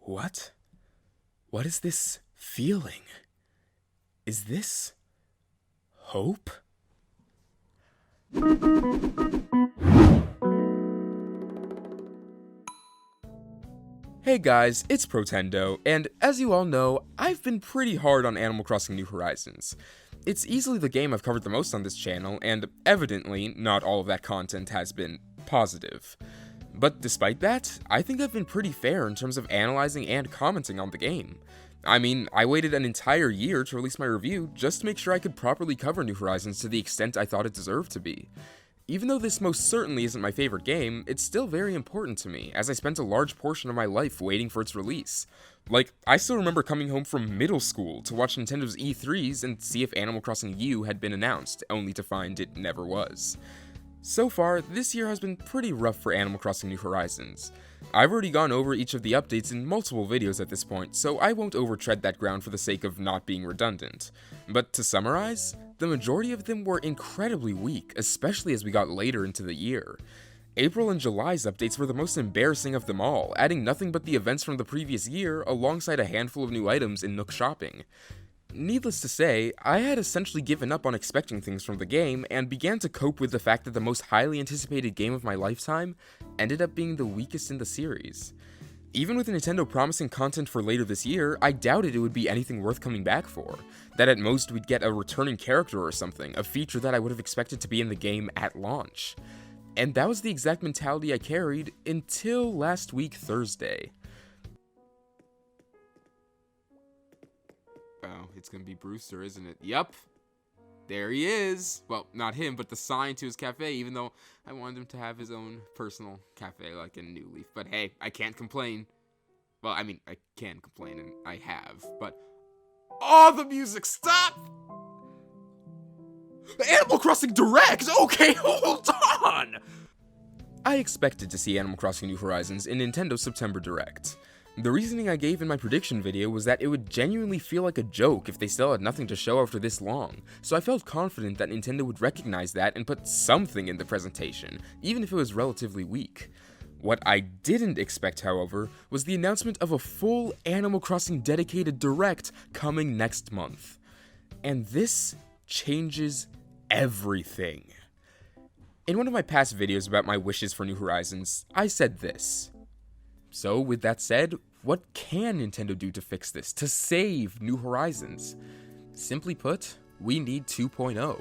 What? What is this feeling? Is this hope? Hey guys, it's Protendo, and as you all know, I've been pretty hard on Animal Crossing New Horizons. It's easily the game I've covered the most on this channel, and evidently, not all of that content has been positive. But despite that, I think I've been pretty fair in terms of analyzing and commenting on the game. I mean, I waited an entire year to release my review just to make sure I could properly cover New Horizons to the extent I thought it deserved to be. Even though this most certainly isn't my favorite game, it's still very important to me, as I spent a large portion of my life waiting for its release. Like, I still remember coming home from middle school to watch Nintendo's E3s and see if Animal Crossing U had been announced, only to find it never was. So far, this year has been pretty rough for Animal Crossing New Horizons. I've already gone over each of the updates in multiple videos at this point, so I won't overtread that ground for the sake of not being redundant. But to summarize, the majority of them were incredibly weak, especially as we got later into the year. April and July's updates were the most embarrassing of them all, adding nothing but the events from the previous year alongside a handful of new items in Nook Shopping. Needless to say, I had essentially given up on expecting things from the game and began to cope with the fact that the most highly anticipated game of my lifetime ended up being the weakest in the series. Even with Nintendo promising content for later this year, I doubted it would be anything worth coming back for. That at most we'd get a returning character or something, a feature that I would have expected to be in the game at launch. And that was the exact mentality I carried until last week Thursday. Oh, it's gonna be Brewster, isn't it? Yup. There he is. Well, not him, but the sign to his cafe, even though I wanted him to have his own personal cafe like in New Leaf. But hey, I can't complain. Well, I mean, I can complain, and I have, but... Oh, the music, stop! Animal Crossing Direct! Okay, hold on! I expected to see Animal Crossing New Horizons in Nintendo's September Direct. The reasoning I gave in my prediction video was that it would genuinely feel like a joke if they still had nothing to show after this long, so I felt confident that Nintendo would recognize that and put something in the presentation, even if it was relatively weak. What I didn't expect, however, was the announcement of a full Animal Crossing dedicated Direct coming next month. And this changes everything. In one of my past videos about my wishes for New Horizons, I said this. So, with that said, what can Nintendo do to fix this, to save New Horizons? Simply put, we need 2.0.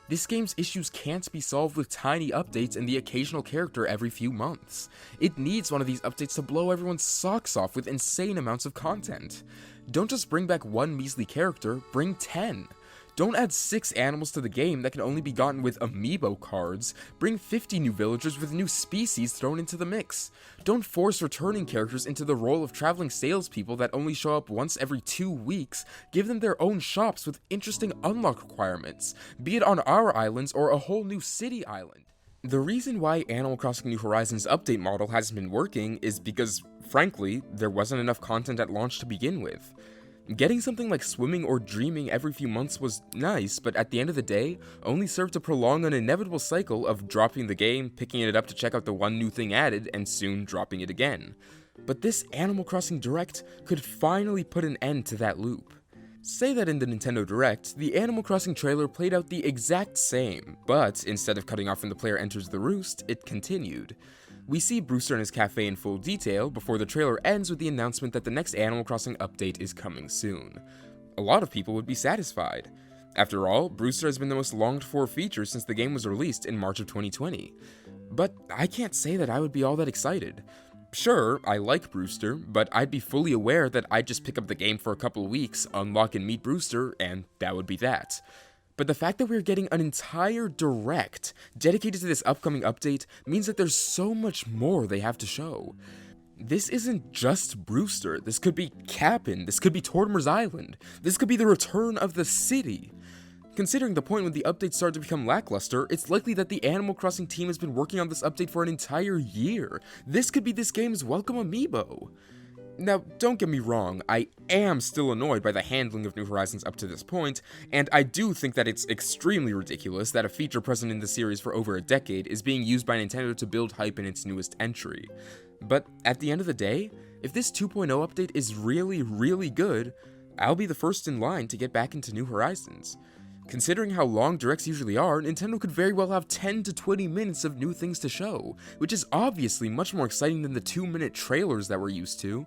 This game's issues can't be solved with tiny updates and the occasional character every few months. It needs one of these updates to blow everyone's socks off with insane amounts of content. Don't just bring back one measly character, bring 10. Don't add 6 animals to the game that can only be gotten with amiibo cards. Bring 50 new villagers with new species thrown into the mix. Don't force returning characters into the role of traveling salespeople that only show up once every 2 weeks. Give them their own shops with interesting unlock requirements, be it on our islands or a whole new city island. The reason why Animal Crossing New Horizons update model hasn't been working is because, frankly, there wasn't enough content at launch to begin with. Getting something like swimming or dreaming every few months was nice, but at the end of the day, only served to prolong an inevitable cycle of dropping the game, picking it up to check out the one new thing added, and soon dropping it again. But this Animal Crossing Direct could finally put an end to that loop. Say that in the Nintendo Direct, the Animal Crossing trailer played out the exact same, but instead of cutting off when the player enters the roost, it continued. We see Brewster in his cafe in full detail before the trailer ends with the announcement that the next Animal Crossing update is coming soon. A lot of people would be satisfied. After all, Brewster has been the most longed for feature since the game was released in March of 2020. But I can't say that I would be all that excited. Sure, I like Brewster, but I'd be fully aware that I'd just pick up the game for a couple of weeks, unlock and meet Brewster, and that would be that. But the fact that we're getting an entire Direct dedicated to this upcoming update means that there's so much more they have to show. This isn't just Brewster, this could be Cap'n, this could be Tortimer's Island, this could be the return of the city. Considering the point when the updates start to become lackluster, it's likely that the Animal Crossing team has been working on this update for an entire year. This could be this game's welcome amiibo. Now, don't get me wrong, I am still annoyed by the handling of New Horizons up to this point, and I do think that it's extremely ridiculous that a feature present in the series for over a decade is being used by Nintendo to build hype in its newest entry. But at the end of the day, If this 2.0 update is really good, I'll be the first in line to get back into New Horizons. Considering how long directs usually are, Nintendo could very well have 10 to 20 minutes of new things to show, which is obviously much more exciting than the 2-minute trailers that we're used to.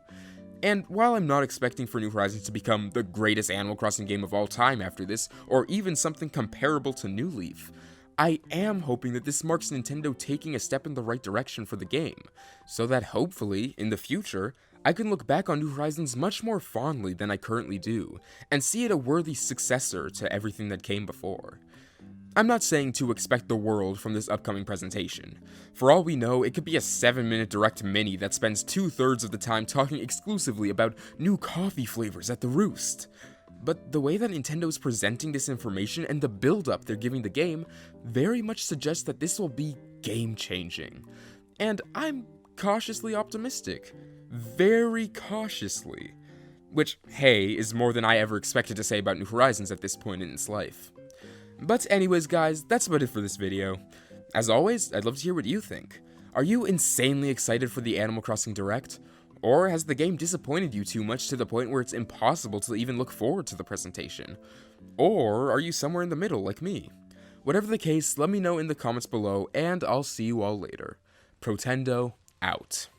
And while I'm not expecting for New Horizons to become the greatest Animal Crossing game of all time after this, or even something comparable to New Leaf, I am hoping that this marks Nintendo taking a step in the right direction for the game, so that hopefully, in the future, I can look back on New Horizons much more fondly than I currently do, and see it a worthy successor to everything that came before. I'm not saying to expect the world from this upcoming presentation. For all we know, it could be a 7-minute direct mini that spends 2/3 of the time talking exclusively about new coffee flavors at the Roost. But the way that Nintendo is presenting this information and the build-up they're giving the game very much suggests that this will be game-changing. And I'm cautiously optimistic. Very cautiously. Which, hey, is more than I ever expected to say about New Horizons at this point in its life. But anyways guys, that's about it for this video. As always, I'd love to hear what you think. Are you insanely excited for the Animal Crossing Direct? Or has the game disappointed you too much to the point where it's impossible to even look forward to the presentation? Or are you somewhere in the middle like me? Whatever the case, let me know in the comments below, and I'll see you all later. Protendo, out.